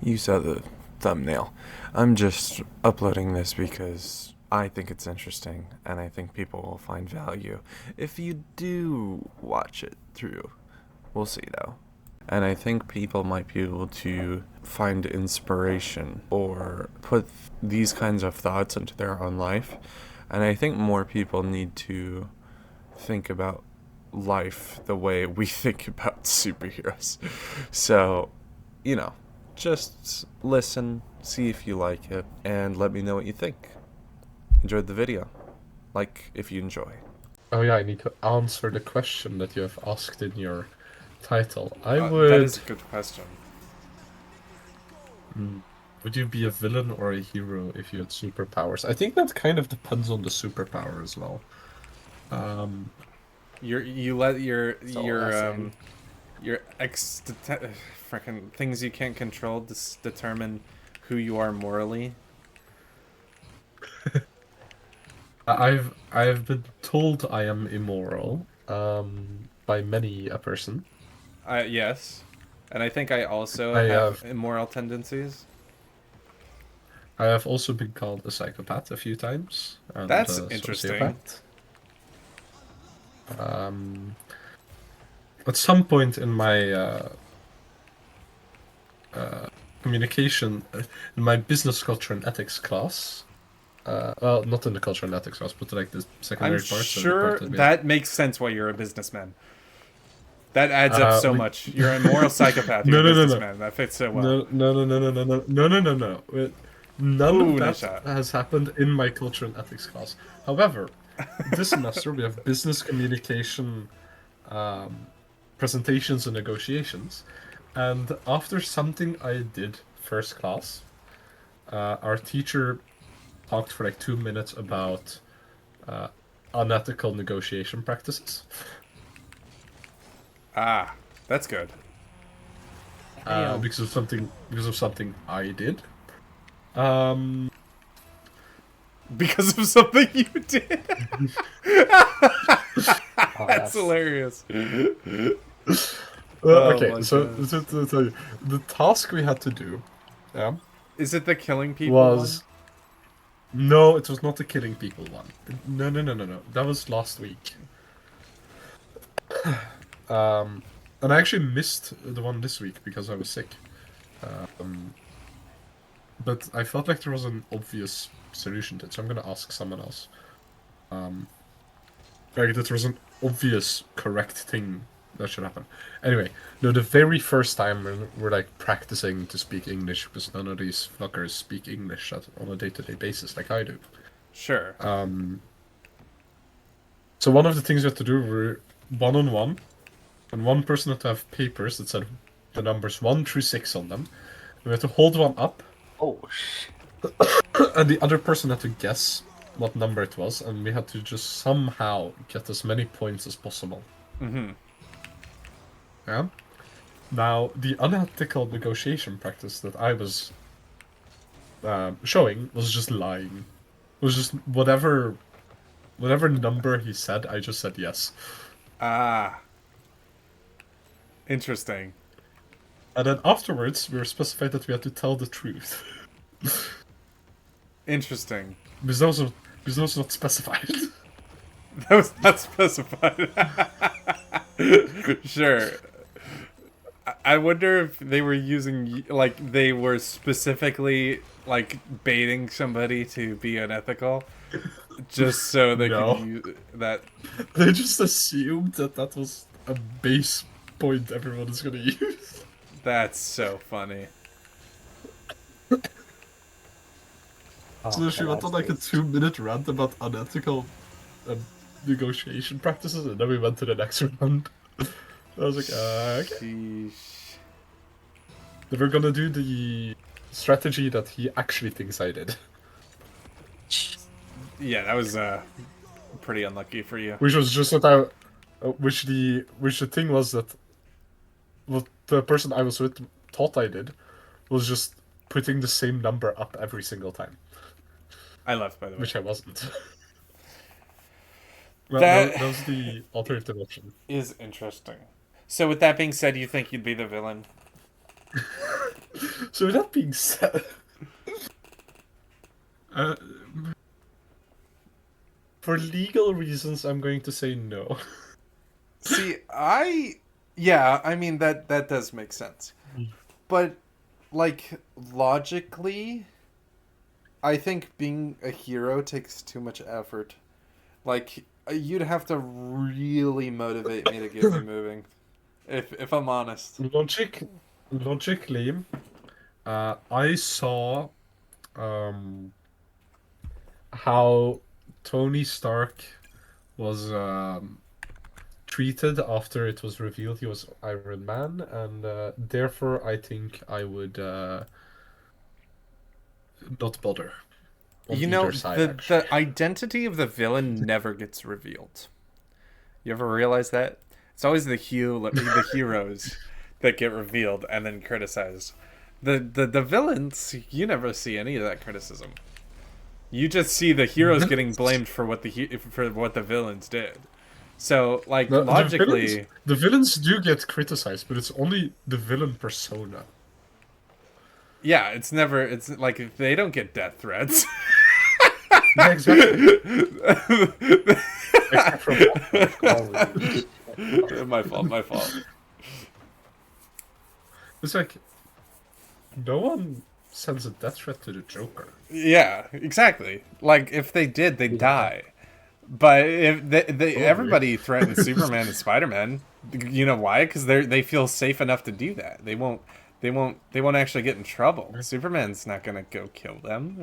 You saw the thumbnail. I'm just uploading this because I think it's interesting and I think people will find value if you do watch it through. We'll see though. And I think people might be able to find inspiration or put these kinds of thoughts into their own life. And I think more people need to think about life the way we think about superheroes. So, you know, just listen, see if you like it, and let me know what you think. Enjoyed the video. Like if you enjoy. Oh yeah, I need to answer the question that you have asked in your title. That is a good question. Would you be a villain or a hero if you had superpowers? I think that kind of depends on the superpower as well. Um, You let So listen. your freaking things you can't control determine who you are morally. I've been told I am immoral, by many a person. Yes, and I think I also I have have immoral tendencies. I have also been called a psychopath a few times and That's a interesting. sociopath. Um, at some point in my uh, communication, in my business culture and ethics class, well, not in the culture and ethics class, but like the I'm secondary part, so the part sure that we have. that makes sense why you're a businessman. That adds up so We much. You're a moral psychopath. You're a no no no no businessman. That fits so well. no no no no no no no no no no. None of Ooh, that Nisha. has happened in my culture and ethics class. However, this semester we have business communication, um, presentations and negotiations, and after something I did first class, our teacher talked for like 2 minutes about uh, unethical negotiation practices. Ah, that's good. Damn. Because of something I did. Um, Because of something you did. Oh, That's that's hilarious. Oh okay, my so god. to tell you, the task we had to do, yeah, Is it the killing people one? was no, it was not the killing people one. No, no, no, no, no. That was last week. Um, and I actually missed the one this week because I was sick. Um, but I felt like there was an obvious solution to it, so I'm gonna ask someone else. Um, like that there was an obvious correct thing that should happen. Anyway, no, the very first time we're like practicing to speak English because none of these fuckers speak English on a day-to-day basis like I do. Sure. Um, so one of the things we had to do were one-on-one, and one person had to have papers that said the numbers 1 through 6 on them. We had to hold one up, oh shit. and the other person had to guess what number it was, and we had to just somehow get as many points as possible. Mm-hmm. Yeah. Now, the unethical negotiation practice that I was showing was just lying. It was just whatever number he said, I just said yes. Ah, interesting. And then afterwards, we were specified that we had to tell the truth. Interesting. Because that was not specified. That was not specified. Sure. I wonder if they were using, like, they were specifically, like, baiting somebody to be unethical just so they could No. use that. They just assumed that that was a base point everyone is going to use. That's so funny. Oh, So okay, she went on that's like a great. 2 minute rant about unethical negotiation practices, and then we went to the next round. I was like, okay. Sheesh. They were gonna do the strategy that he actually thinks I did. Yeah, that was pretty unlucky for you. Which was just what I, which the thing was that what the person I was with thought I did was just putting the same number up every single time, I left, by the way. which I wasn't. Well, That that was the alternative option. is interesting. So, with that being said, you think you'd be the villain? So with that being said, uh, for legal reasons, I'm going to say no. See, yeah, I mean that does make sense. But like logically, I think being a hero takes too much effort. Like you'd have to really motivate me to get me moving. If I'm honest. Logically, I saw um, how Tony Stark was treated after it was revealed he was Iron Man, and therefore I think I would not bother on You know, either side, the actually. identity of the villain never gets revealed. You ever realize that? It's always the heroes that get revealed and then criticized. The villains, you never see any of that criticism. You just see the heroes getting blamed for what the villains did. So, like logically, The villains do get criticized, but it's only the villain persona. yeah, it's like they don't get death threats. Yeah, exactly. Except for My fault. It's like no one sends a death threat to the Joker. Yeah, exactly. Like if they did, they'd die. But if everybody threatens Superman and Spider-Man, you know why? Because they feel safe enough to do that. They won't actually get in trouble. Superman's not gonna go kill them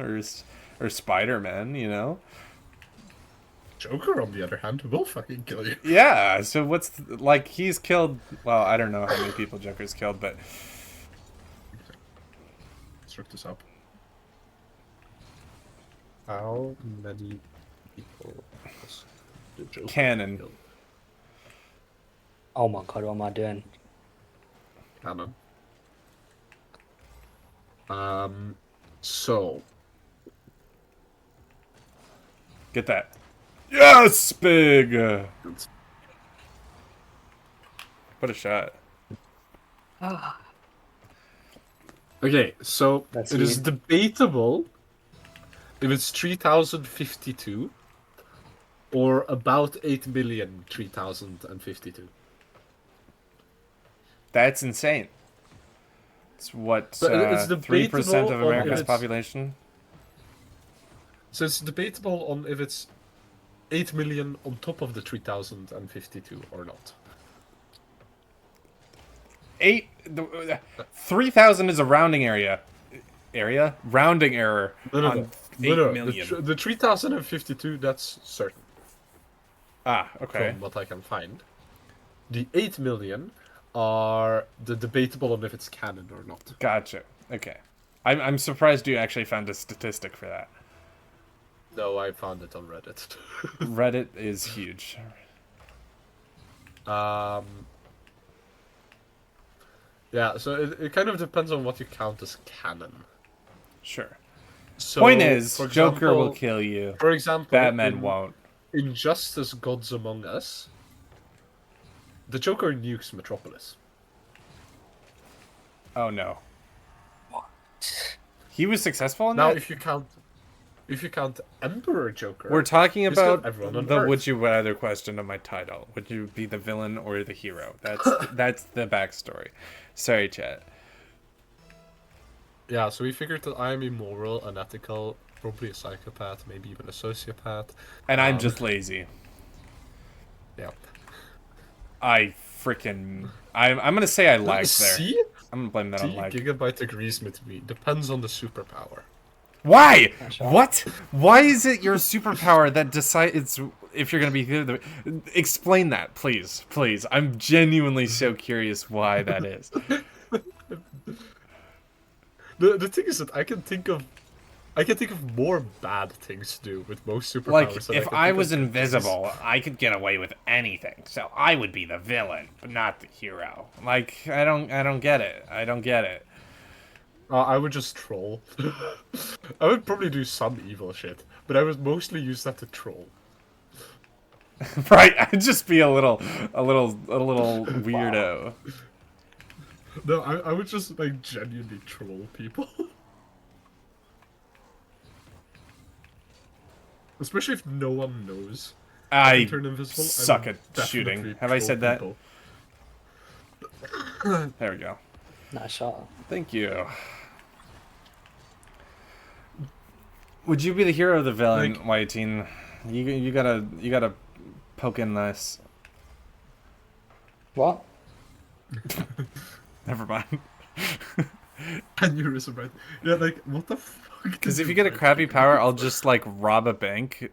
or Spider-Man. You know. Joker, on the other hand, will fucking kill you. Yeah. So like he's killed? Well, I don't know how many people Joker's killed, but Let's look this up. How many people has the Joker canon. killed? Oh my god, what am I doing? Canon. So Get that. Yes, big. What a shot. okay, so That's it is you. debatable if it's 3052 or about 8,003,052. That's insane. It's what, But it's 3% debatable of on if America's it's- population? So it's debatable on if it's 8 million on top of the 3,052 or not. 3,000 is a rounding area. Rounding error on 8 million. The 3,052, that's certain Okay. from what I can find. The 8 million are the debatable on if it's canon or not. Gotcha. Okay. I'm surprised you actually found a statistic for that. No, I found it on Reddit. Reddit is huge. Yeah, so it kind of depends on what you count as canon. Sure. So, Point is, for Joker will example- kill you. For example, Batman won't. Injustice Gods Among Us, the Joker nukes Metropolis. Oh no. He was successful in Now, that? if you count Emperor Joker, We're talking he's killed about everyone on the Earth. would you rather question of my title. Would you be the villain or the hero? That's the backstory. Sorry, chat. Yeah, so we figured that I am immoral, unethical, probably a psychopath, maybe even a sociopath. And I'm just lazy. Yeah. I'm gonna say I lagged there. See? I'm gonna blame that on See, lag. Gigabyte agrees with me. Depends on the superpower. Why? Sure. What? Why is it your superpower that decides if you're gonna be the? Explain that, please. I'm genuinely so curious why that is. The thing is that I can think of more bad things to do with most superpowers. Like, than if can I think was of good things. invisible, I could get away with anything. So I would be the villain, but not the hero. Like, I don't get it. I don't get it. I would just troll. I would probably do some evil shit, but I would mostly use that to troll. Right? I'd just be a little weirdo. No, I would just like genuinely troll people. Especially if no one knows I can I turn invisible, I suck would at shooting. definitely Have I troll said that? people. There we go. Nice shot. Thank you. Would you be the hero or the villain, Like- Whiting? You gotta poke in this. What? Never mind. Aneurysm, right? Yeah, like, what the fuck? Because if you get a crappy power, I'll just like rob a bank.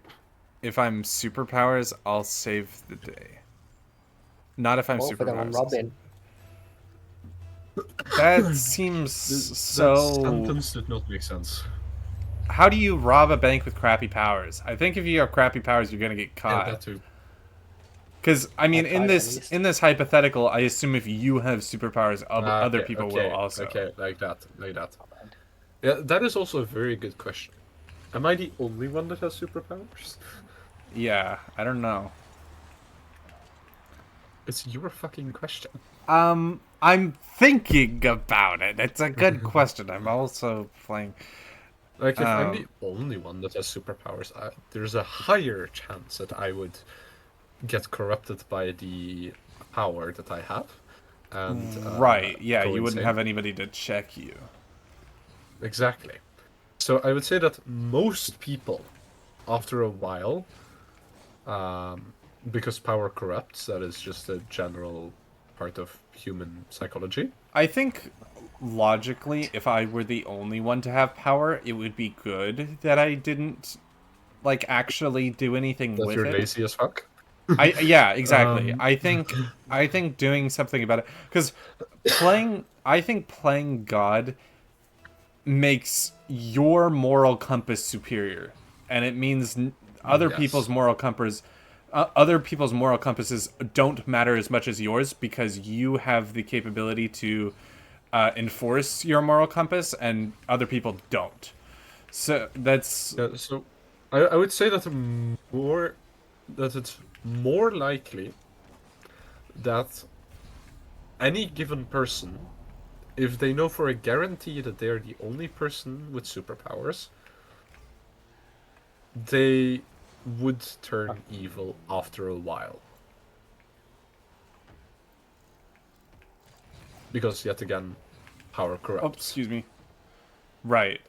If I'm superpowers, I'll save the day. Not if I'm What for them on superpowers. Robin? That seems That so. sentence did not make sense. How do you rob a bank with crappy powers? I think if you have crappy powers, you're gonna get Yeah, caught. that too. Because I mean, I'll in try it at this least. hypothetical, I assume if you have superpowers, other Okay, people okay, will also. Okay, like that. Yeah, that is also a very good question. Am I the only one that has superpowers? Yeah, I don't know. It's your fucking question. I'm thinking about it. It's a good question. I'm also playing. Like, if I'm the only one that has superpowers, there's a higher chance that I would get corrupted by the power that I have. And Right, yeah, go you wouldn't insane. have anybody to check you. Exactly. So I would say that most people, after a while, because power corrupts, that is just a general part of human psychology. I think logically, if I were the only one to have power, it would be good that I didn't like actually do anything That with you're it. lazy as fuck. Yeah, exactly. Um, I think doing something about it, because I think playing God makes your moral compass superior, and it means other Yes. people's moral compass. Other people's moral compasses don't matter as much as yours because you have the capability to enforce your moral compass, and other people don't. So that's So I would say that it's more likely that any given person, if they know for a guarantee that they're the only person with superpowers, they would turn evil after a while. Because yet again, power oh, corrupts. excuse me. Right.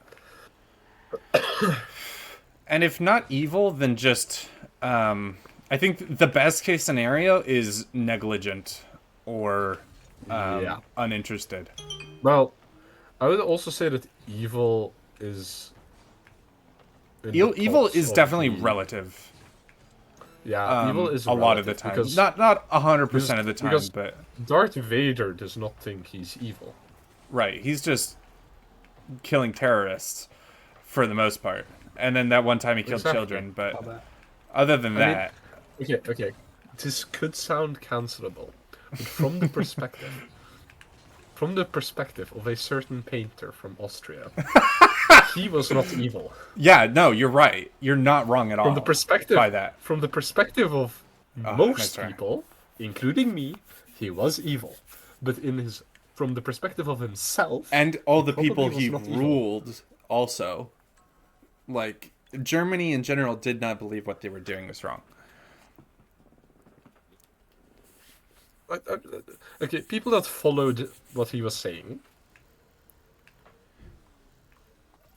And if not evil, then just I think the best case scenario is negligent or Yeah. uninterested. Well, I would also say that evil is. in the Evil pulse is of definitely the- relative. Yeah, evil is a lot of the relative time. because Not 100% of the time, because but Darth Vader does not think he's evil. right. He's just killing terrorists for the most part. And then that one time he killed Exactly. children, but How about- other than I mean- that, Okay. This could sound cancelable, but from the perspective of a certain painter from Austria, he was not evil. yeah, no, you're right. You're not wrong at all. From the perspective by that. From the perspective of Oh, most nice try. people, including me, he was evil. But from the perspective of himself, And all the probably people was he not evil. ruled also, like Germany in general did not believe what they were doing was wrong. Okay, people that followed what he was saying.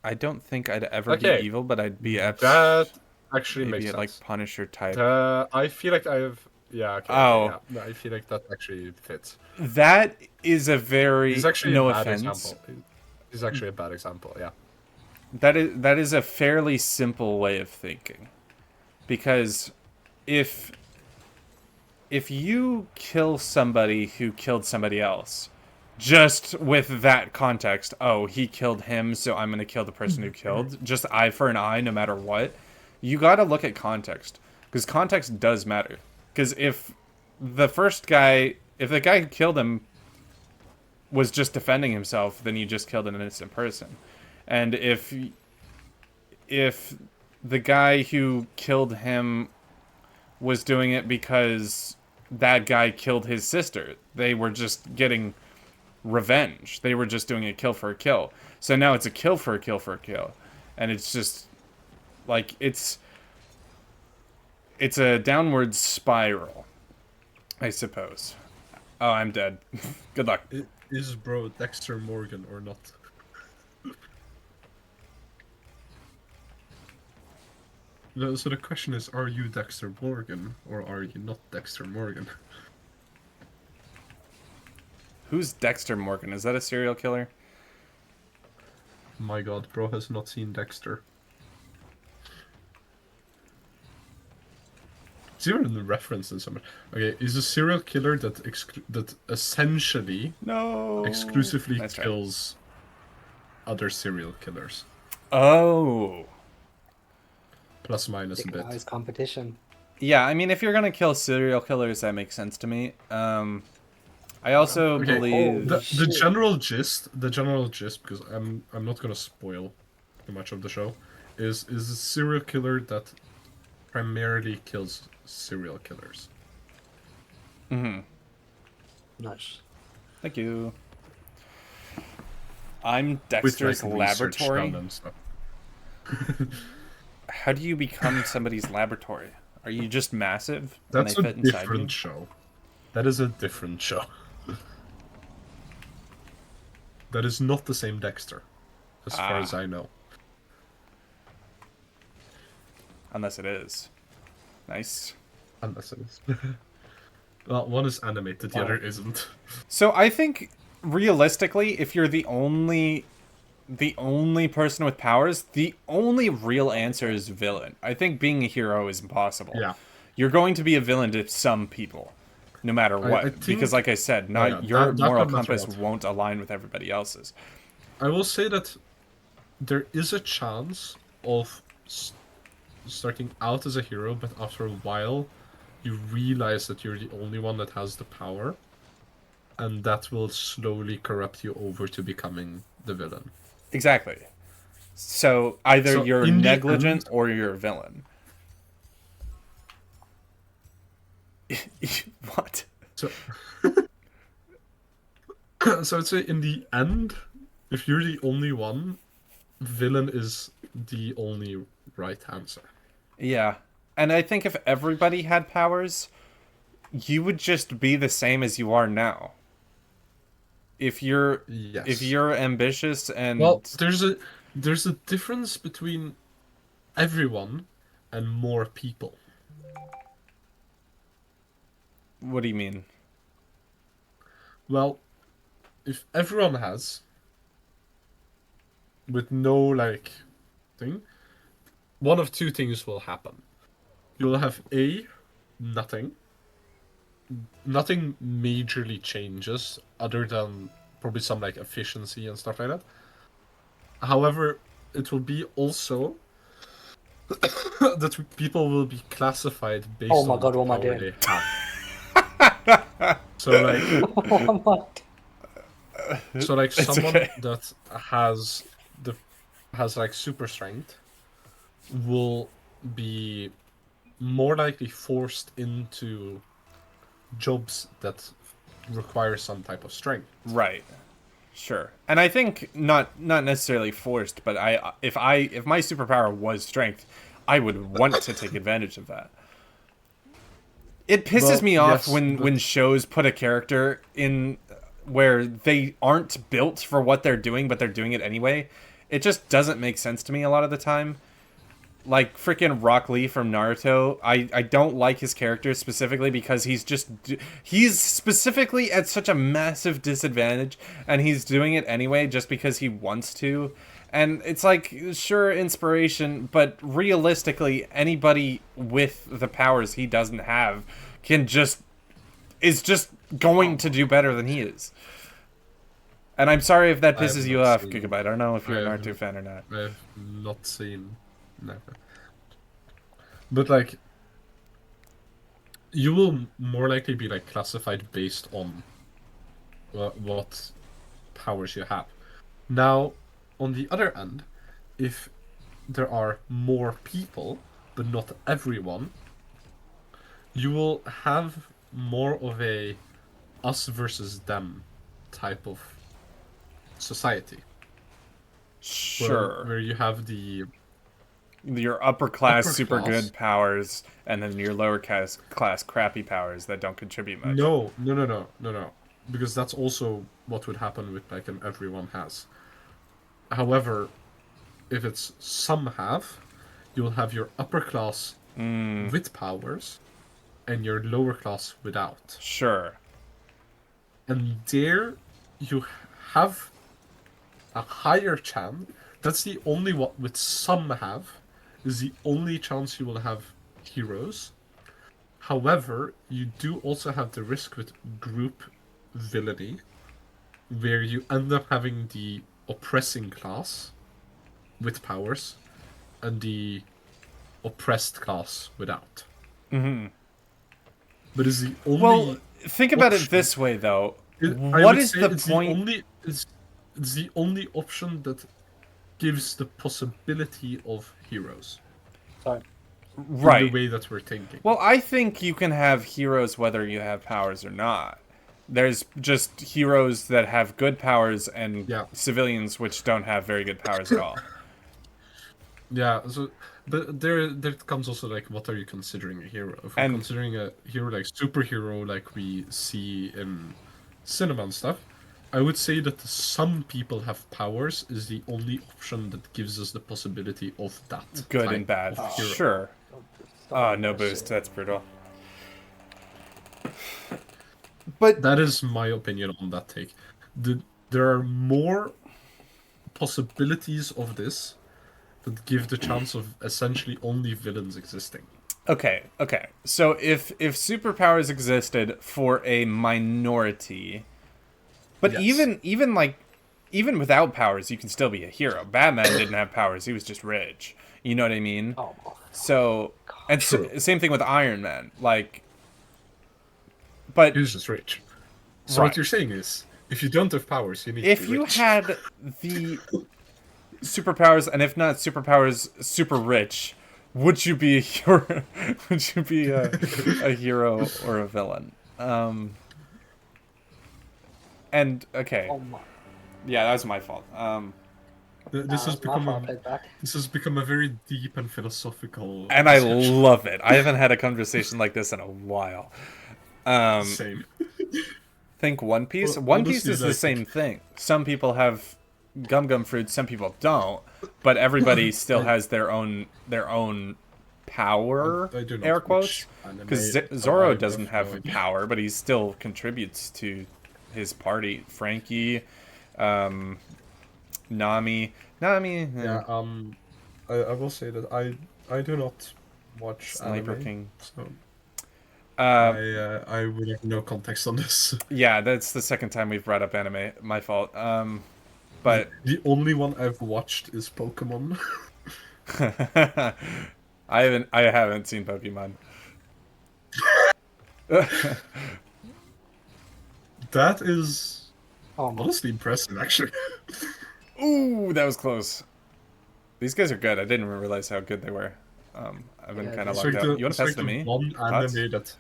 I don't think I'd ever Okay. be evil, but I'd be That actually maybe makes like sense. Punisher type. I feel like I have. Yeah. Okay. Oh. Yeah. No, I feel like that actually fits. That is a very It's actually no a bad offense. example. It's actually a bad example. Yeah. That is a fairly simple way of thinking, because if you kill somebody who killed somebody else, just with that context, oh, he killed him, so I'm gonna kill the person who killed, just eye for an eye, no matter what. You gotta look at context, because context does matter. Because if the guy who killed him was just defending himself, then you just killed an innocent person. And if the guy who killed him was doing it because that guy killed his sister, they were just getting revenge. They were just doing a kill for a kill. So now it's a kill for a kill for a kill. And it's just like it's a downward spiral, I suppose. Oh, I'm dead. Good luck. Is bro Dexter Morgan or not? No, so the question is, are you Dexter Morgan or are you not Dexter Morgan? Who's Dexter Morgan? Is that a serial killer? My god, bro has not seen Dexter. It's even in the reference in somewhere. Okay, he's a serial killer that essentially No. exclusively Nice try. kills other serial killers. Oh. Plus minus a bit. Nice competition. Yeah, I mean, if you're gonna kill serial killers, that makes sense to me. I also Okay, believe the Shit. general gist, because I'm not gonna spoil too much of the show, is a serial killer that primarily kills serial killers. Nice. Thank you. I'm With, Dexter's like, research done laboratory. and stuff. How do you become somebody's laboratory? Are you just massive and That's they a fit inside you? different show. That is a different show. That is not the same Dexter, as far as I know. Unless it is. Nice. Unless it is. Well, one is animated, the other isn't. So I think realistically, if you're the only person with powers, the only real answer is villain. I think being a hero is impossible. Yeah. You're going to be a villain to some people, no matter what. I think- because like I said, Oh, not yeah, your that moral no matter compass what. won't align with everybody else's. I will say that there is a chance of starting out as a hero, but after a while, you realize that you're the only one that has the power, and that will slowly corrupt you over to becoming the villain. Exactly. So either So you're in the negligent end- or you're a villain. What? So, so I'd say in the end, if you're the only one, villain is the only right answer. Yeah. And I think if everybody had powers, you would just be the same as you are now. If you're Yes. ambitious and Well, there's a difference between everyone and more people. what do you mean? Well, if everyone has, with no thing, one of two things will happen. You'll have nothing. Nothing majorly changes other than probably some efficiency and stuff like that. However, it will be also that people will be classified based Oh my on God, the what am I power doing? they have. So What? so someone okay. that has super strength will be more likely forced into jobs that require some type of strength. Right. Sure. And I think not necessarily forced, but if my superpower was strength, I would want to take advantage of that. It pisses Well, me off yes, when but- shows put a character in where they aren't built for what they're doing, but they're doing it anyway. It just doesn't make sense to me a lot of the time. Like freaking Rock Lee from Naruto, I don't like his character specifically because he's specifically at such a massive disadvantage, and he's doing it anyway just because he wants to. And it's like, sure, inspiration, but realistically, anybody with the powers he doesn't have is just going to do better than he is. And I'm sorry if that I have pisses you not off, seen- Gigabyte. I don't know if you're I a have- Naruto fan or not. I've not seen. Never. But you will more likely be classified based on what powers you have. Now, on the other end, if there are more people, but not everyone, you will have more of a us versus them type of society. Sure. Where you have the Your upper class Upper super class. good powers, and then your lower class crappy powers that don't contribute much. No. Because that's also what would happen with like an everyone has. However, if it's some have, you'll have your upper class with powers and your lower class without. Sure. And there you have a higher chance. That's the only what with some have is the only chance you will have heroes. However, you do also have the risk with group villainy, where you end up having the oppressing class with powers and the oppressed class without. Mm-hmm. But is the only Well, think about it option- this way, though. I What would is say the it's point? it's the only option that gives the possibility of heroes Sorry. in Right. the way that we're thinking. Well, I think you can have heroes whether you have powers or not. There's just heroes that have good powers and Yeah. civilians which don't have very good powers at all. Yeah, so but there comes also like what are you considering a hero? If we're And- considering a hero like superhero like we see in cinema and stuff, I would say that some people have powers is the only option that gives us the possibility of that. Good type and bad. of hero. Sure. Oh, no Shit. boost. That's brutal. But That is my opinion on that take. There are more possibilities of this that give the chance of essentially only villains existing. okay. So if superpowers existed for a minority, but Yes. even without powers, you can still be a hero. Batman didn't have powers; he was just rich. You know what I mean? Oh, So, and True. same thing with Iron Man. Like, but He was just rich. So Right. what you're saying is, if you don't have powers, you need if to be you rich. had the superpowers, and if not superpowers, super rich, would you be a hero? Would you be a hero or a villain? And okay, oh my. yeah, that was my fault. This has Nah, become my fault, a take back. this has become a very deep and philosophical. And I discussion. love it. I haven't had a conversation like this in a while. Same. Think One Piece. Well, One Piece honestly, is the like- same thing. Some people have gum fruits, some people don't, but everybody still has their own power. I do not Air watch quotes. anime, Because so I Zoro have doesn't no have idea. power, but he still contributes to his party. Frankie, Nami. Yeah. I will say that I do not watch Sniper anime, King. so Uh, I would have no context on this. yeah, that's the second time we've brought up anime. My fault. But The only one I've watched is Pokemon. I haven't seen Pokemon. That is Oh my. honestly impressive, actually. Ooh, that was close. These guys are good. I didn't realize how good they were. I've been Yeah, kind of It's locked like out. the, You want it's to pass like it to the me? one Thoughts? anime that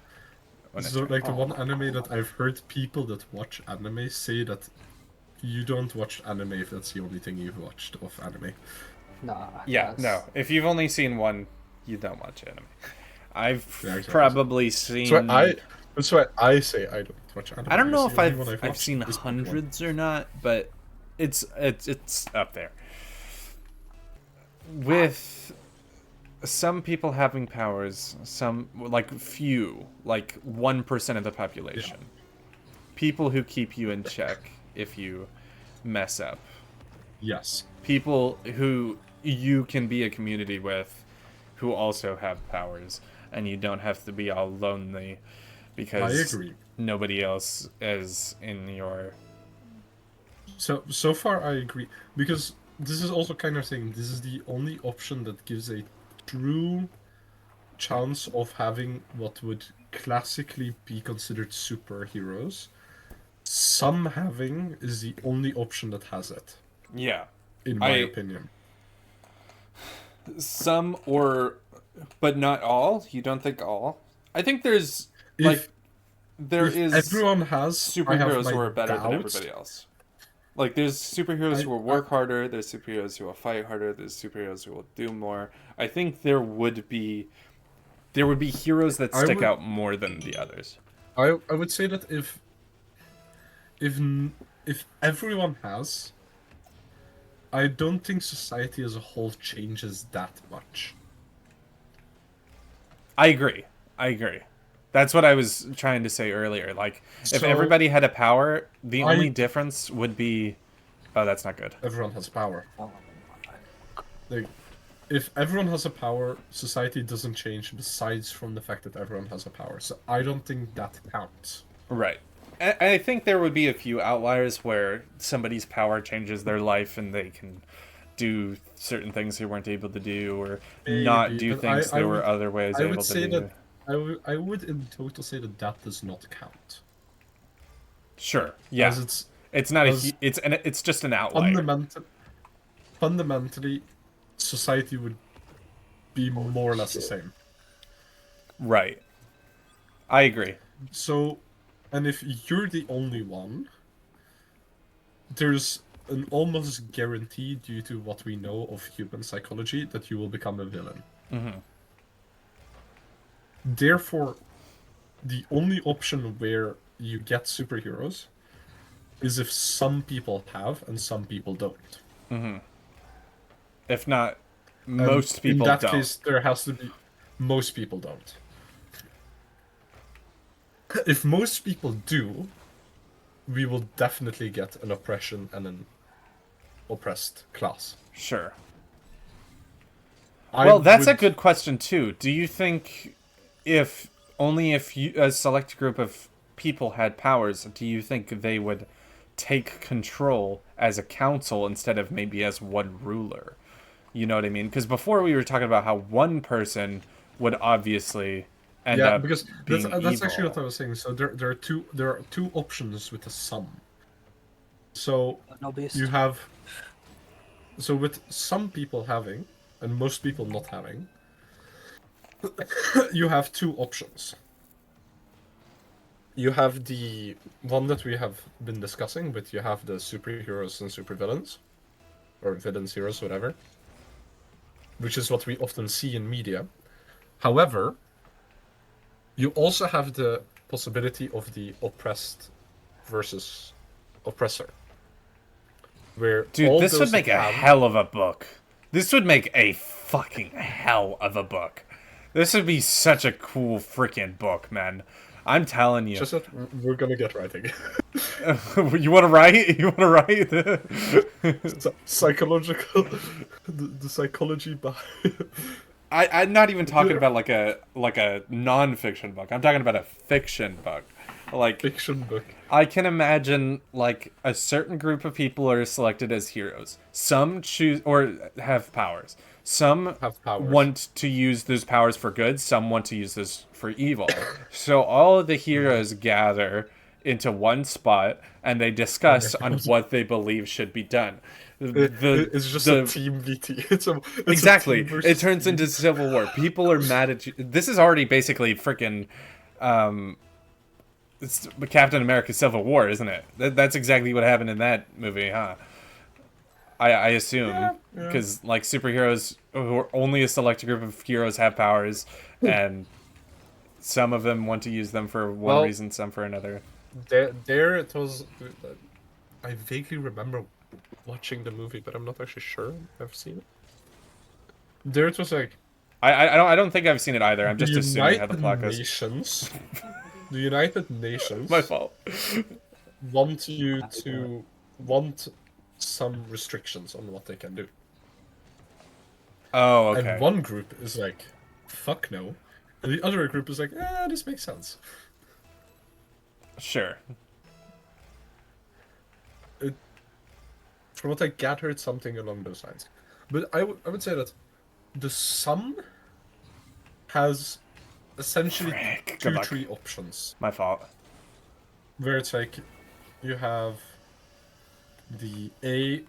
Oh, it's next like the Oh. one anime that I've heard people that watch anime say that you don't watch anime if that's the only thing you've watched of anime. Nah. Yeah, that's- no. If you've only seen one, you don't watch anime. I've Yeah, exactly. probably seen. That's why I say I don't watch anime. I don't know because if the only one I've watched seen is Pokemon. hundreds or not, but it's up there. With some people having powers, some like few, like 1% of the population. People who keep you in check if you mess up. Yes. People who you can be a community with who also have powers, and you don't have to be all lonely because I agree. nobody else is in your. So far I agree because this is also kind of thing. This is the only option that gives a true chance of having what would classically be considered superheroes. Some having is the only option that has it, Yeah. in my I- opinion. Some but not all. You don't think all? I think there's If there if is everyone has I have superheroes my who are better than doubts. everybody else. Like, there's superheroes who will I- work harder, there's superheroes who will fight harder, there's superheroes who will do more. I think there would be heroes that I stick would- out more than the others. I would say that if n- if everyone has, I don't think society as a whole changes that much. I agree. That's what I was trying to say earlier. Like, if So, everybody had a power, the I- only difference would be... Oh, that's not good. Everyone has power. Oh, Like, if everyone has a power, society doesn't change besides from the fact that everyone has a power. So I don't think that counts. Right. I think there would be a few outliers where somebody's power changes their life and they can do certain things they weren't able to do, or not Maybe, do but things I there were would- other ways I able would to say do. that I would in total say that that does not count. Sure. Yeah. As It's not as it's just an outlier. fundamentally, society would be more or less the shit. same. Right. I agree. So, and if you're the only one, there's an almost guarantee, due to what we know of human psychology, that you will become a villain. Mm-hmm. Therefore, the only option where you get superheroes is if some people have and some people don't. Mm-hmm. If not, And most people in that don't. case, there has to be most people don't. If most people do, we will definitely get an oppression and an oppressed class. Sure. I Well, that's a would- good question too. Do you think if a select group of people had powers, do you think they would take control as a council instead of maybe as one ruler? You know what I mean? Because before we were talking about how one person would obviously end Yeah, up because being that's evil. actually what I was saying. So there are two options with the sum. So no beast. you have, so with some people having and most people not having, you have two options. You have the one that we have been discussing, but you have the superheroes and supervillains, or villains, heroes, whatever, which is what we often see in media. However, you also have the possibility of the oppressed versus oppressor, where all Dude, this those would make that a have- hell of a book. This would make a fucking hell of a book. This would be such a cool freaking book, man. I'm telling you. Just that we're gonna get writing. You want to write? You want to write? Psychological, the psychology behind. I'm not even talking about like a non-fiction book. I'm talking about a fiction book. Like, Fiction book. I can imagine like a certain group of people are selected as heroes. Some choose or have powers. Some Have powers. want to use those powers for good. Some want to use this for evil. So all of the heroes gather into one spot and they discuss on what they believe should be done. It's just a team VT. It's a Exactly. team versus It turns into civil war. People are mad at you. This is already basically freaking it's Captain America Civil War, isn't it? That's exactly what happened in that movie, huh? I assume. Yeah. Because, like, superheroes, who are only a select group of heroes have powers, and some of them want to use them for one Well- reason, some for another. There it was. I vaguely remember watching the movie, but I'm not actually sure I've seen it. There it was like I don't think I've seen it either. I'm just the assuming how the United plot goes. Nations. The United Nations My fault. want you to want some restrictions on what they can do. Oh, okay. And one group is like, fuck no. And the other group is like, this makes sense. Sure. From what I gathered, something along those lines. But I would say that the sum has essentially Frick, good luck. three options. My fault. Where it's like, you have the A,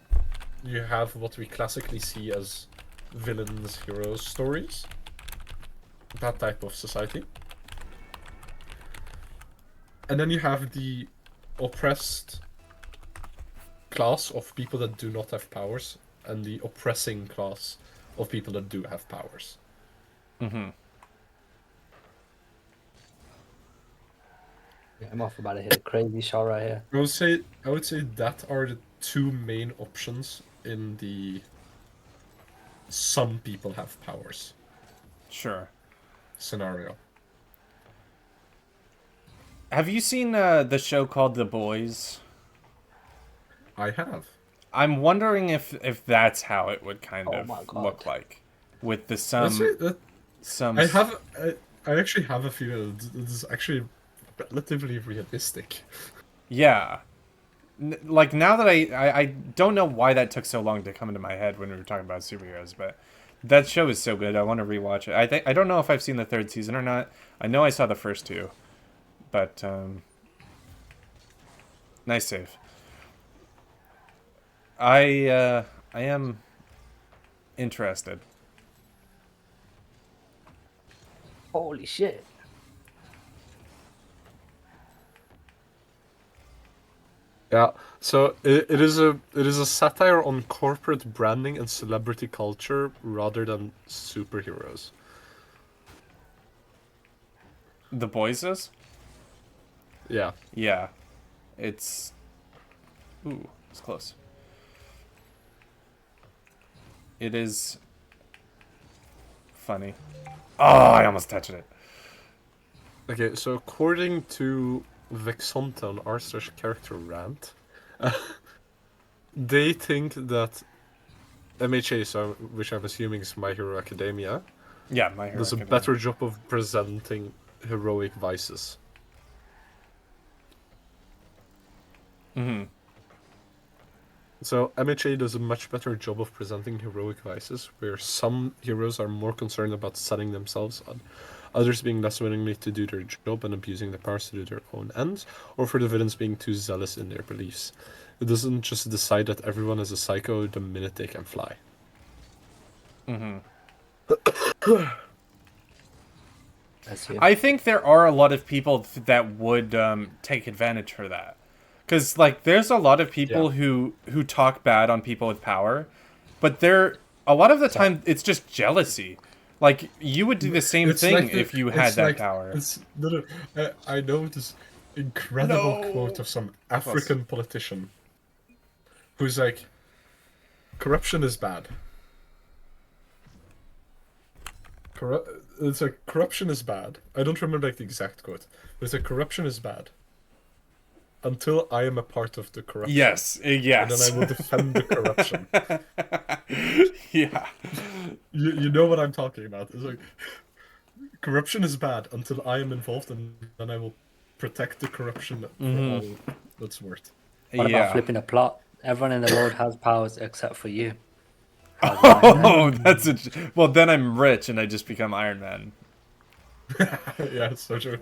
you have what we classically see as villains, heroes stories. That type of society. And then you have the oppressed class of people that do not have powers, and the oppressing class of people that do have powers. Mm-hmm. Yeah, I'm off about to hit a crazy shot right here. I would say that are the two main options in the some people have powers Sure. scenario. Have you seen the show called The Boys? I have. I'm wondering if that's how it would kind Oh of my God. look like, with the Let's say that I actually have a feeling that this is actually relatively realistic. Yeah. Like, now that I don't know why that took so long to come into my head when we were talking about superheroes, but that show is so good. I want to rewatch it. I don't know if I've seen the third season or not. I know I saw the first two, but nice save. I am interested. Holy shit. Yeah, so it is a satire on corporate branding and celebrity culture rather than superheroes. The Boys is? Yeah. Yeah. It's... Ooh, it's close. It is... funny. Oh, I almost touched it. Okay, so according to Vexonta on r// character rant, they think that MHA, so which I'm assuming is My Hero Academia, Yeah, My Hero does a Academia. better job of presenting heroic vices. Mm-hmm. So MHA does a much better job of presenting heroic vices, where some heroes are more concerned about setting themselves up, others being less willingly to do their job and abusing their powers to do their own ends, or for the villains being too zealous in their beliefs. It doesn't just decide that everyone is a psycho the minute they can fly. Mm-hmm. That's you. I think there are a lot of people that would take advantage for that. Because, like, there's a lot of people who talk bad on people with power, but they're... A lot of the time, it's just jealousy. Like, you would do the same It's thing like the- if you it's had that like- power. It's no, I know this incredible No. quote of some African politician who's like, "Corruption is bad." It's like corruption is bad. I don't remember like the exact quote, but it's like corruption is bad until I am a part of the corruption. Yes, And yes. then I will defend the corruption. Yeah. You know what I'm talking about. It's like corruption is bad until I am involved, and then I will protect the corruption for all that's worth. What Yeah. about flipping a plot? Everyone in the world has powers except for you. How's it like that? Oh, that's a... Well, then I'm rich and I just become Iron Man. Yeah, it's so true.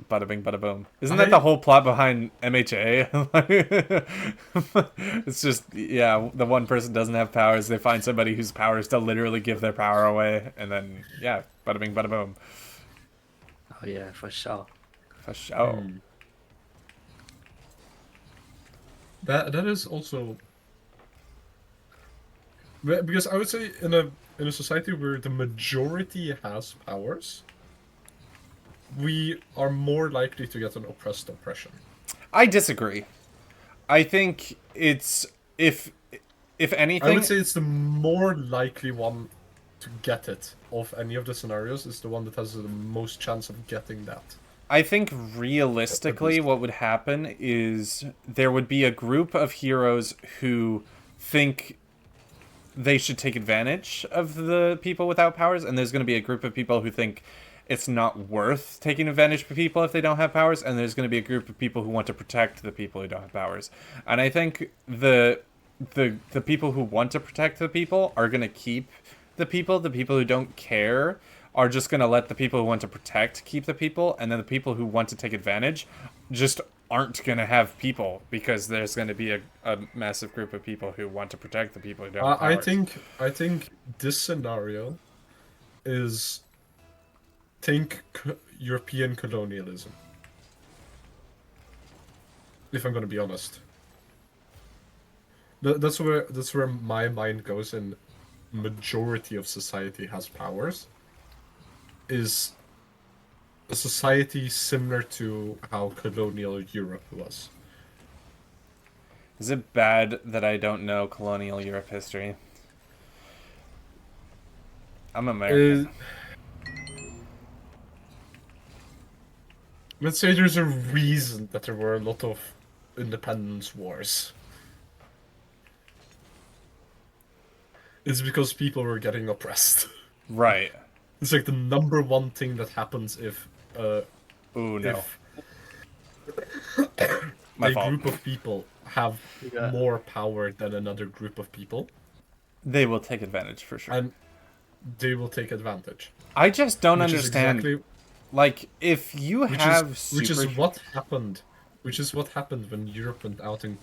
Bada bing, bada boom. Isn't that the whole plot behind MHA? It's just, yeah, the one person doesn't have powers. They find somebody whose powers to literally give their power away. And then, yeah, bada bing, bada boom. Oh yeah, for sure. For sure. That is also because I would say in a society where the majority has powers, we are more likely to get an oppressed oppression. I disagree. I think it's, if anything... I would say it's the more likely one to get it of any of the scenarios is the one that has the most chance of getting that. I think realistically what would happen is there would be a group of heroes who think they should take advantage of the people without powers, and there's going to be a group of people who think it's not worth taking advantage of people if they don't have powers, and there's going to be a group of people who want to protect the people who don't have powers. And I think the people who want to protect the people are going to keep the people who don't care are just going to let the people who want to protect keep the people, and then the people who want to take advantage just aren't going to have people, because there's going to be a massive group of people who want to protect the people who don't have powers. I think this scenario is European colonialism. if I'm gonna be honest. That's where my mind goes, and majority of society has powers. Is a society similar to how colonial Europe was. Is it bad that I don't know colonial Europe history? I'm American. Let's say there's a reason that there were a lot of independence wars. It's because people were getting oppressed. Right. It's like the number one thing that happens if Ooh, no. if My a fault. group of people have Yeah. more power than another group of people, They will take advantage for sure. and they will take advantage. I just don't Which is understand. exactly Like, if you have which is super... what happened. Which is what happened when Europe went out and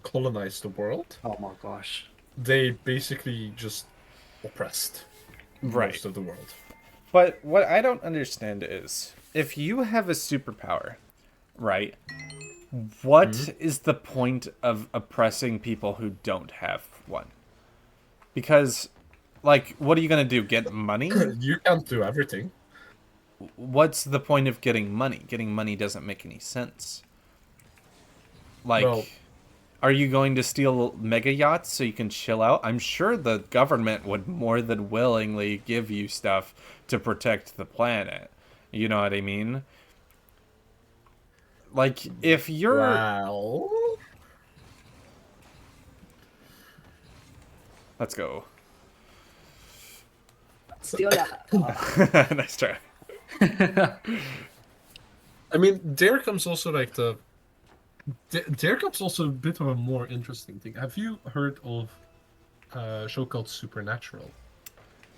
colonized the world. Oh my gosh. They basically just oppressed Right. most of the world. But what I don't understand is, if you have a superpower, right, what is the point of oppressing people who don't have one? Because, like, what are you going to do? Get money? You can't do everything. What's the point of getting money? Getting money doesn't make any sense. Like, Well- are you going to steal mega yachts so you can chill out? I'm sure the government would more than willingly give you stuff to protect the planet. You know what I mean? Like, if you're... Well, Let's go. Steal that. Nice try. I mean, there comes also like there comes also a bit of a more interesting thing. Have you heard of a show called Supernatural?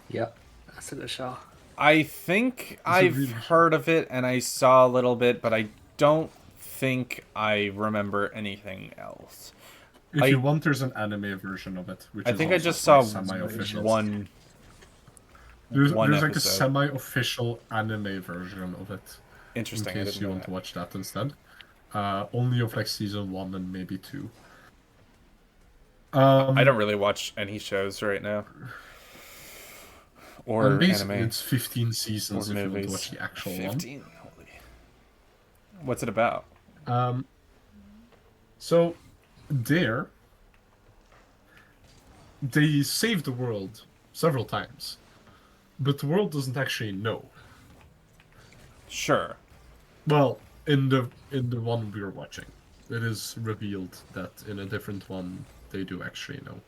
Yep. That's a good show. I think I've really- heard of it and I saw a little bit, but I don't think I remember anything else. If I- you want, there's an anime version of it, which I is think I also just saw like semi-official. one There's one like a episode. semi-official anime version of it. In Interesting. I case didn't you know want to that. watch that instead. Only of like season 1 and maybe 2. I don't really watch any shows right now. Or And basically, anime. it's 15 seasons Or if you want to movies. watch the actual 15. Holy. What's it about? one. So there, they save the world several times, but the world doesn't actually know. Sure. Well, in the one we're watching, it is revealed that in a different one they do actually know,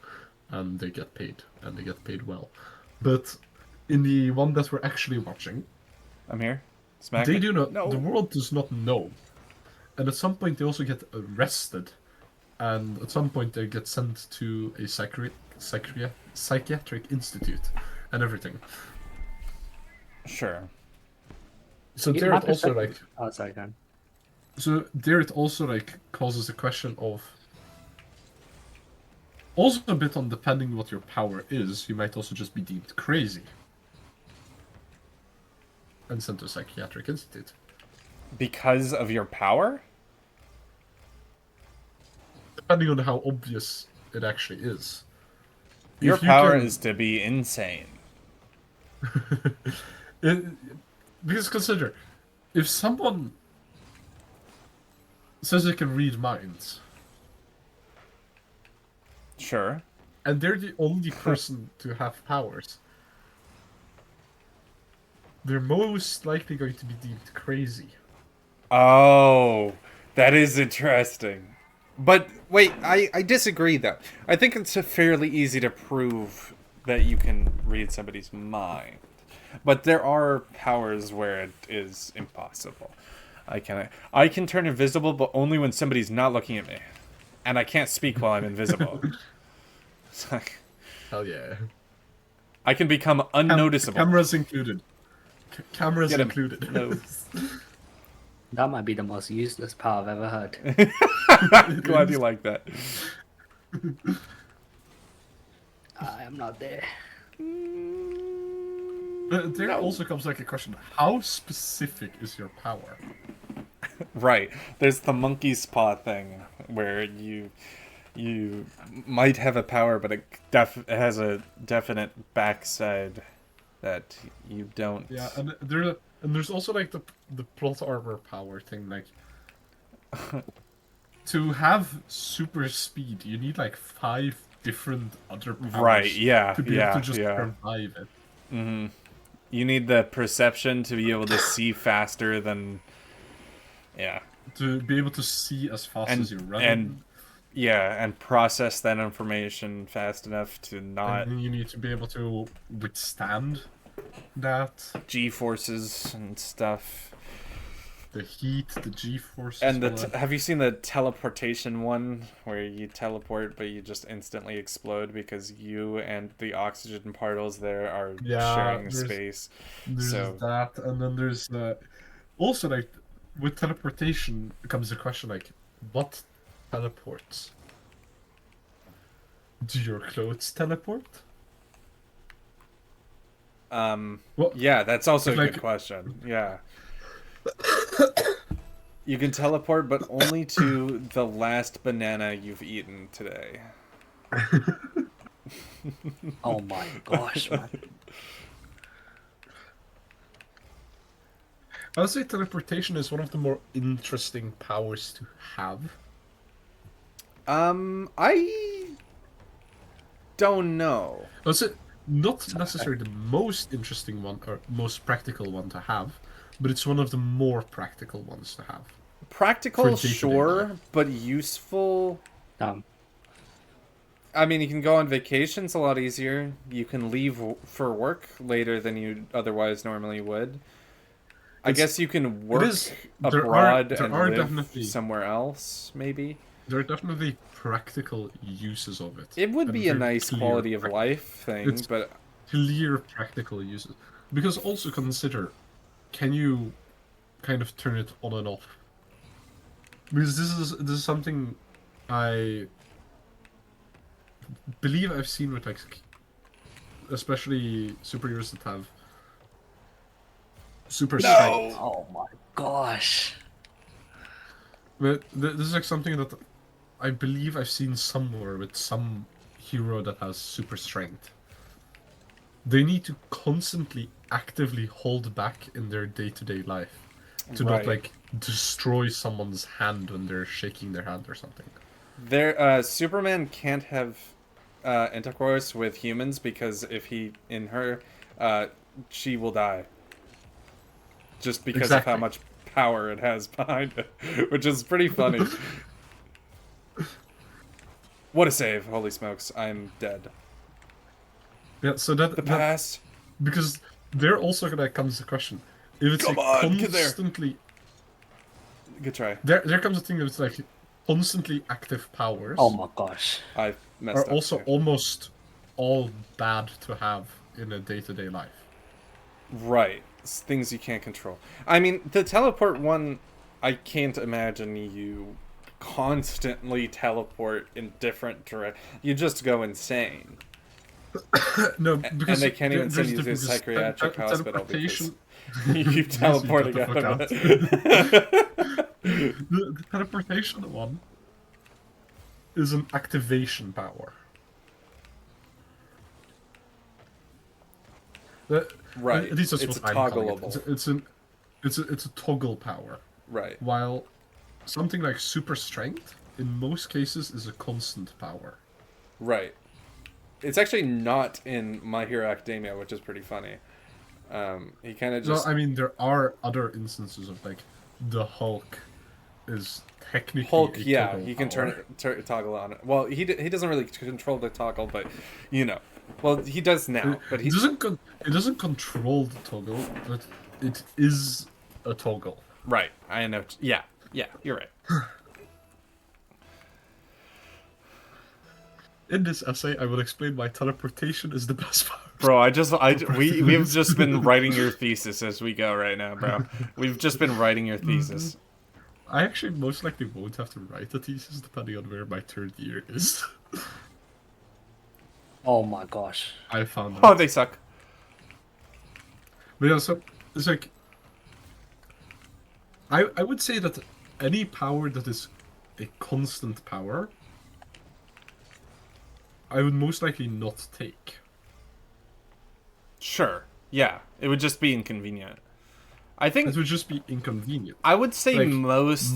and they get paid, and they get paid well. But in the one that we're actually watching, I'm here. Smack they me. do not. No. The world does not know, and at some point they also get arrested, and at some point they get sent to a psychiatric institute, and everything. Sure. So Yeah, there my it also perspective- like Oh, sorry, go on. So there it also like causes a question of also a bit on depending what your power is, you might also just be deemed crazy and sent to a psychiatric institute. Because of your power? Depending on how obvious it actually is. Your If you power can- is to be insane. because consider, if someone says they can read minds, Sure. and they're the only person to have powers, they're most likely going to be deemed crazy. Oh, that is interesting. But wait, I disagree though. I think it's fairly easy to prove that you can read somebody's mind. But there are powers where it is impossible. I can turn invisible, but only when somebody's not looking at me. And I can't speak while I'm invisible. It's like, Hell yeah. I can become unnoticeable. Cameras included. Cameras Get him. included. No. That might be the most useless power I've ever heard. Glad you like that. I am not there. But there No. also comes like a question: how specific is your power? Right. There's the monkey's paw thing where you might have a power, but it has a definite backside that you don't. Yeah, and there's also like the plot armor power thing. Like, to have super speed, you need like 5 different other powers. Right. Yeah. To be able Yeah. to just Yeah. survive it. Mm-hmm. You need the perception to be able to see faster than. Yeah. To be able to see as fast as you're running. And process that information fast enough to not And then you need to be able to withstand that. G-forces and stuff. The heat, the G-forces. And all that. have you seen the teleportation one where you teleport but you just instantly explode because you and the oxygen particles there are sharing space? There's So that, and then there's also like with teleportation comes the question like, what teleports? Do your clothes teleport? Well, yeah, that's also a like- good question. Yeah. You can teleport, but only to the last banana you've eaten today. Oh my gosh, man. I would say teleportation is one of the more interesting powers to have. I don't know. I would say not necessarily the most interesting one or most practical one to have, but it's one of the more practical ones to have. Practical, For day-to-day sure, life. but useful. Um, I mean, you can go on vacations a lot easier. You can leave for work later than you otherwise normally would. I guess you can work abroad there and are live definitely- somewhere else, maybe. There are definitely practical uses of it. It would and be a very nice clear quality of prac- life thing, It's- but Clear practical uses. Because also consider, can you kind of turn it on and off? Because this is something I believe I've seen with like, especially superheroes that have super strength. oh my gosh. But this is like something that I believe I've seen somewhere with some hero that has super strength. They need to constantly actively hold back in their day-to-day life to Right. not like destroy someone's hand when they're shaking their hand or something. Superman can't have intercourse with humans because if he in her, she will die. Just because of how Exactly. much power it has behind it, which is pretty funny. What a save! Holy smokes, I'm dead. Yeah, so that The past. because there also gonna comes the question: if it's Come like on, get there. constantly Good try. there comes a thing that's like constantly active powers Oh my gosh. I messed are up. also here. almost all bad to have in a day-to-day life. Right. It's things you can't control. I mean, the teleport one, I can't imagine you constantly teleport in different directions. You just go insane. No, And because they can't even send there's you to a differences. psychiatric hospital because Teleportation. you keep Yes, you teleporting got the out fuck of it. the teleportation one is an activation power. Right. At least that's It's what I'm calling it. toggleable. It's a toggle power. Right. While something like super strength, in most cases, is a constant power. Right. It's actually not in My Hero Academia, which is pretty funny. He kind of just I mean, there are other instances of like the Hulk is technically Hulk. a Yeah, toggle he can power. toggle on it. Well, he doesn't really control the toggle, but you know, well he does now. But he It doesn't control the toggle, but it is a toggle. right. I know. Yeah, you're right. In this essay, I will explain why teleportation is the best power. Bro, we've just been writing your thesis as we go right now, bro. We've just been writing your thesis. I actually most likely won't have to write a thesis depending on where my third year is. Oh my gosh. I found Oh, out. they suck. But yeah, so it's like I would say that any power that is a constant power, I would most likely not take. Sure. Yeah, it would just be inconvenient. I think It would just be inconvenient. I would say Like, most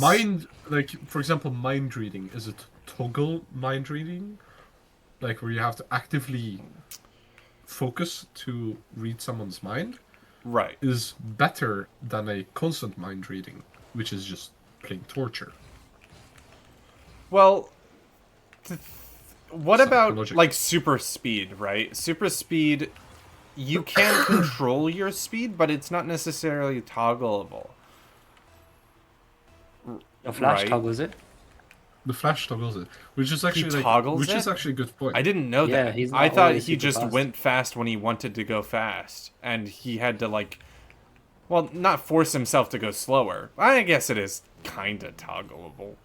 for example, mind reading. Is it toggle mind reading? Like, where you have to actively focus to read someone's mind, right. is better than a constant mind reading, which is just plain torture. Well, what about Psychological. like super speed, right? Super speed, you can control your speed, but it's not necessarily toggleable. Your Flash Right. toggles it. The Flash toggles it, which is actually toggles which is it? actually a good point. I didn't know Yeah, that. he's I not thought always he super just fast. went fast when he wanted to go fast, and he had to like, well, not force himself to go slower. I guess it is kind of toggleable.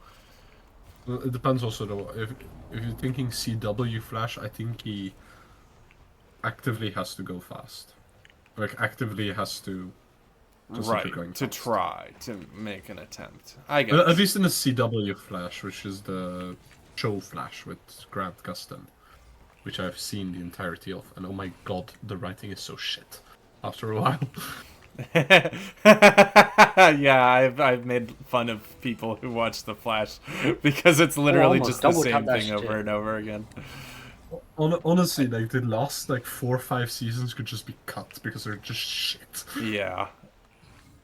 Well, it depends also though. If you're thinking CW Flash, I think he actively has to go fast. Like actively has to see Right, if you're going to fast. try to make an attempt. I guess. Well, at least in the CW Flash, which is the show Flash with Grant Gustin, which I've seen the entirety of, and oh my god, the writing is so shit. After a while, Yeah, I've made fun of people who watch The Flash because it's literally almost just the double same tap that thing over shit. and over again. honestly, like the last 4 or 5 seasons could just be cut because they're just shit. Yeah.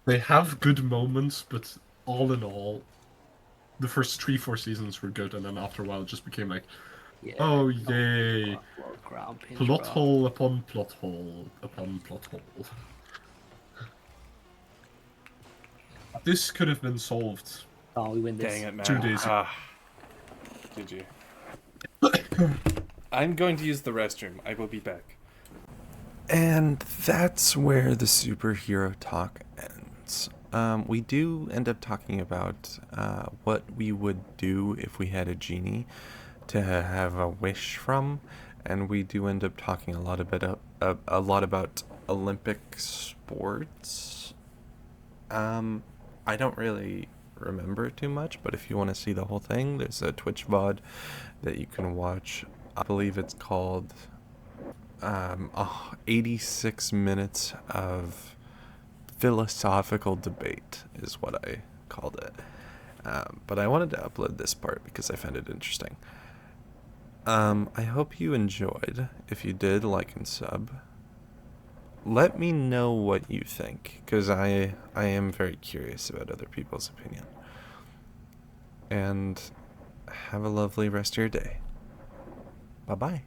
They have good moments, but all in all, the first 3 or 4 seasons were good, and then after a while, it just became like, Yeah. oh yay, Ground pinch, plot bro. hole upon plot hole upon plot hole. This could have been solved. Oh, we win this. Dang it, man. 2 days ago. Did you? I'm going to use the restroom. I will be back. And that's where the superhero talk ends. We do end up talking about what we would do if we had a genie to have a wish from, and we do end up talking a lot about Olympic sports. I don't really remember too much, but if you want to see the whole thing, there's a Twitch VOD that you can watch. I believe it's called 86 minutes of philosophical debate is what I called it. But I wanted to upload this part because I found it interesting. I hope you enjoyed. If you did, like and sub. Let me know what you think, because I am very curious about other people's opinion. And have a lovely rest of your day. Bye-bye.